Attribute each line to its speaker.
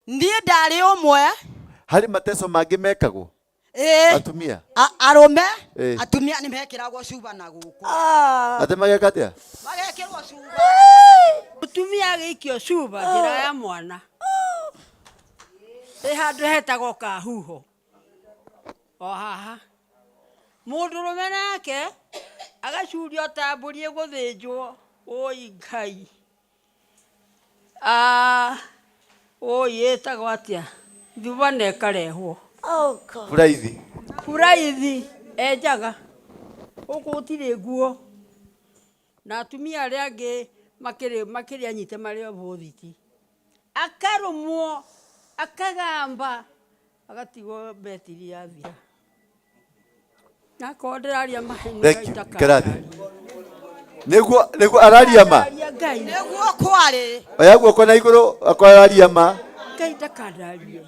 Speaker 1: Niĩ ndarĩ ũmwe.
Speaker 2: Harĩ mateso mangĩ mekagwo atumia
Speaker 1: arũme atumia nĩ mekĩragwo cuba na gũkũ.
Speaker 2: Ate mageka atĩa?
Speaker 1: Magekĩrwo cuba.
Speaker 3: Mutumia agĩikio cuba njĩra ya mwana. Handũ hetagwo Kahuho. O haha. Mũndũrũme nake agacurio ta mbũri ĩgũthĩnjwo. Oi Ngai. Oi ĩtagwo atĩa? Thubana ĩkarehwo. Buraithi enjaga. Gũkũ gũtirĩ nguo. Na atumia arĩa angĩ makĩrĩ anyite marĩ o bũthiti. Akarũmwo, akagamba, agatigwo betiri yathira. Nakorwo ndĩraria maheni
Speaker 2: Kĩrathi. Nĩguo araria ma.
Speaker 1: Nĩguo kwarĩ.
Speaker 2: Oya guoko na igũrũ akwararia ma.
Speaker 3: Ngai ndakandarie.